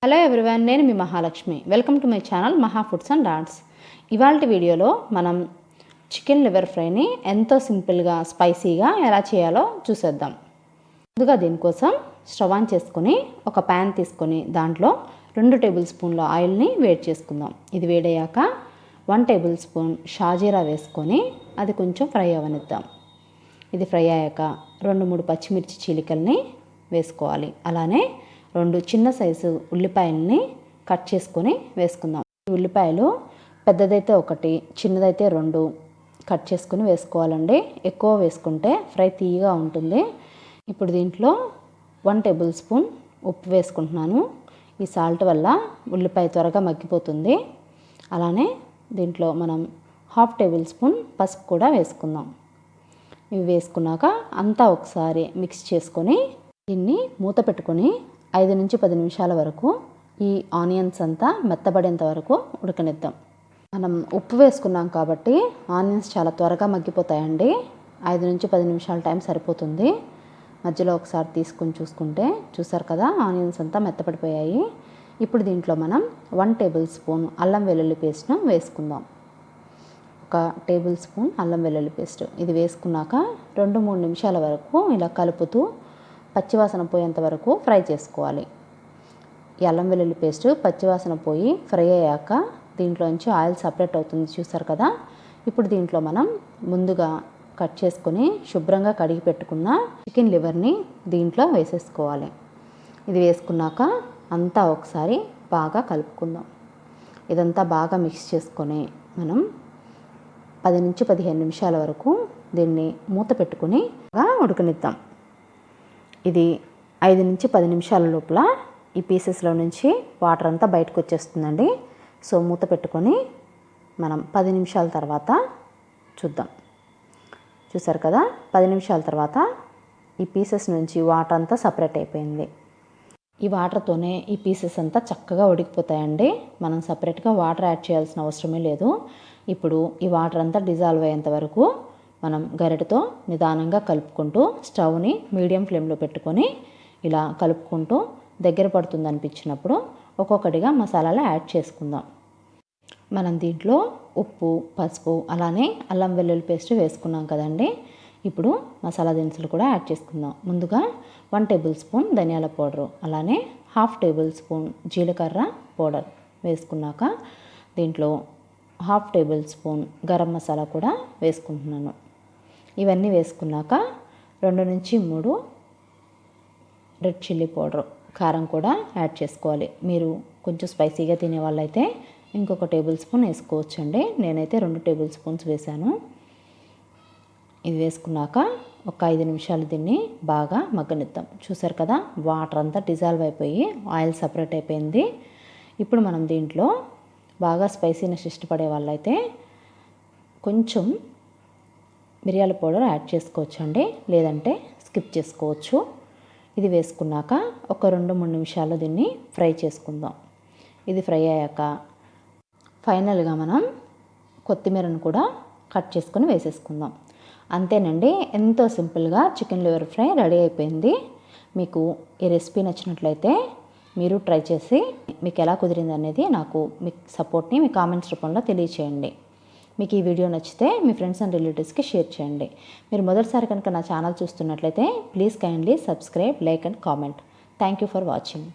Hello everyone, నేను మీ Mahalakshmi. Welcome to my channel Maha foods and arts. ఇవాళ వీడియోలో మనం చికెన్ లివర్ ఫ్రైని ఎంతో సింపుల్గా స్పైసీగా ఎలా చేయాలో చూసేద్దాం. ముందుగా దీనికోసం స్టవ్ ఆన్ చేసుకొని ఒక ప్యాన్ తీసుకొని దాంట్లో 2 టేబుల్ స్పూన్ల ఆయిల్ని వేడి చేసుకుందాం. ఇది వేడయ్యాక 1 టేబుల్ స్పూన్ షాజీరా వేసుకొని అది కొంచెం ఫ్రై అవ్వనిద్దాం. ఇది ఫ్రై అయ్యాక 2-3 పచ్చిమిర్చి చీలికల్ని వేసుకోవాలి. అలానే 2 చిన్న సైజు ఉల్లిపాయలని కట్ చేసుకొని వేసుకుందాం. ఈ ఉల్లిపాయలు పెద్దదైతే 1, చిన్నదైతే 2 కట్ చేసుకుని వేసుకోవాలండి. ఎక్కువ వేసుకుంటే ఫ్రై తీయగా ఉంటుంది. ఇప్పుడు దీంట్లో 1 టేబుల్ స్పూన్ ఉప్పు వేసుకుంటున్నాను. ఈ సాల్ట్ వల్ల ఉల్లిపాయ త్వరగా మగ్గిపోతుంది. అలానే దీంట్లో మనం 1/2 టేబుల్ స్పూన్ పసుపు కూడా వేసుకుందాం. ఇవి వేసుకున్నాక అంతా ఒకసారి మిక్స్ చేసుకొని దీన్ని మూత పెట్టుకొని 5-10 నిమిషాల వరకు ఈ ఆనియన్స్ అంతా మెత్తబడేంత వరకు ఉడకనిద్దాం. మనం ఉప్పు వేసుకున్నాం కాబట్టి ఆనియన్స్ చాలా త్వరగా మగ్గిపోతాయండి. 5-10 నిమిషాల టైం సరిపోతుంది. మధ్యలో ఒకసారి తీసుకుని చూసారు కదా, ఆనియన్స్ అంతా మెత్తపడిపోయాయి. ఇప్పుడు దీంట్లో మనం 1 టేబుల్ స్పూన్ అల్లం వెల్లుల్లి పేస్ట్ను వేసుకుందాం. 1 టేబుల్ స్పూన్ అల్లం వెల్లుల్లి పేస్ట్ ఇది వేసుకున్నాక 2-3 నిమిషాల వరకు ఇలా కలుపుతూ పచ్చివాసన పోయేంత వరకు ఫ్రై చేసుకోవాలి. ఈ అల్లం వెల్లుల్లి పేస్ట్ పచ్చివాసన పోయి ఫ్రై అయ్యాక దీంట్లోంచి ఆయిల్ సపరేట్ అవుతుంది, చూసారు కదా. ఇప్పుడు దీంట్లో మనం ముందుగా కట్ చేసుకొని శుభ్రంగా కడిగి పెట్టుకున్న చికెన్ లివర్ని దీంట్లో వేసేసుకోవాలి. ఇది వేసుకున్నాక అంతా ఒకసారి బాగా కలుపుకుందాం. ఇదంతా బాగా మిక్స్ చేసుకొని మనం 10-15 నిమిషాల వరకు దీన్ని మూత పెట్టుకుని ఉడకనిద్దాం. ఇది 5-10 నిమిషాల లోపల ఈ పీసెస్లో నుంచి వాటర్ అంతా బయటకు వచ్చేస్తుందండి. సో మూత పెట్టుకొని మనం 10 నిమిషాల తర్వాత చూద్దాం. చూసారు కదా, 10 నిమిషాల తర్వాత ఈ పీసెస్ నుంచి వాటర్ అంతా సపరేట్ అయిపోయింది. ఈ వాటర్తోనే ఈ పీసెస్ అంతా చక్కగా ఉడికిపోతాయండి. మనం సపరేట్గా వాటర్ యాడ్ చేయాల్సిన అవసరమే లేదు. ఇప్పుడు ఈ వాటర్ అంతా డిజాల్వ్ అయ్యేంత వరకు మనం గరిటెతో నిదానంగా కలుపుకుంటూ స్టవ్ని మీడియం ఫ్లేమ్లో పెట్టుకొని ఇలా కలుపుకుంటూ దగ్గర పడుతుంది అనిపించినప్పుడు ఒక్కొక్కటిగా మసాలాలు యాడ్ చేసుకుందాం. మనం దీంట్లో ఉప్పు, పసుపు, అలానే అల్లం వెల్లుల్లి పేస్ట్ వేసుకున్నాం కదండి. ఇప్పుడు మసాలా దినుసులు కూడా యాడ్ చేసుకుందాం. ముందుగా 1 టేబుల్ స్పూన్ ధనియాల పౌడరు, అలానే 1/2 టేబుల్ స్పూన్ జీలకర్ర పౌడర్ వేసుకున్నాక దీంట్లో 1/2 టేబుల్ స్పూన్ గరం మసాలా కూడా వేసుకుంటున్నాను. ఇవన్నీ వేసుకున్నాక 2-3 రెడ్ చిల్లీ పౌడర్, కారం కూడా యాడ్ చేసుకోవాలి. మీరు కొంచెం స్పైసీగా తినే వాళ్ళైతే ఇంకొక టేబుల్ స్పూన్ వేసుకోవచ్చండి. నేనైతే 2 టేబుల్ స్పూన్స్ వేసాను. ఇది వేసుకున్నాక ఒక 5 నిమిషాలు దీన్ని బాగా మగ్గనిద్దాం. చూసారు కదా, వాటర్ అంతా డిజాల్వ్ అయిపోయి ఆయిల్ సపరేట్ అయిపోయింది. ఇప్పుడు మనం దీంట్లో బాగా స్పైసీనెస్ ఇష్టపడే వాళ్ళైతే కొంచెం మిరియాల పౌడర్ యాడ్ చేసుకోవచ్చండి, లేదంటే స్కిప్ చేసుకోవచ్చు. ఇది వేసుకున్నాక ఒక 2-3 నిమిషాలు దీన్ని ఫ్రై చేసుకుందాం. ఇది ఫ్రై అయ్యాక ఫైనల్గా మనం కొత్తిమీరను కూడా కట్ చేసుకొని వేసేసుకుందాం. అంతేనండి, ఎంతో సింపుల్గా చికెన్ లివర్ ఫ్రై రెడీ అయిపోయింది. మీకు ఈ రెసిపీ నచ్చినట్లయితే మీరు ట్రై చేసి మీకు ఎలా కుదిరింది అనేది నాకు మీ సపోర్ట్ని మీ కామెంట్స్ రూపంలో తెలియచేయండి. మీకు ఈ వీడియో నచ్చితే మీ ఫ్రెండ్స్ అండ్ రిలేటివ్స్కి షేర్ చేయండి. మీరు మొదటిసారి కనుక నా ఛానల్ చూస్తున్నట్లయితే please kindly subscribe, like and comment. Thank you for watching.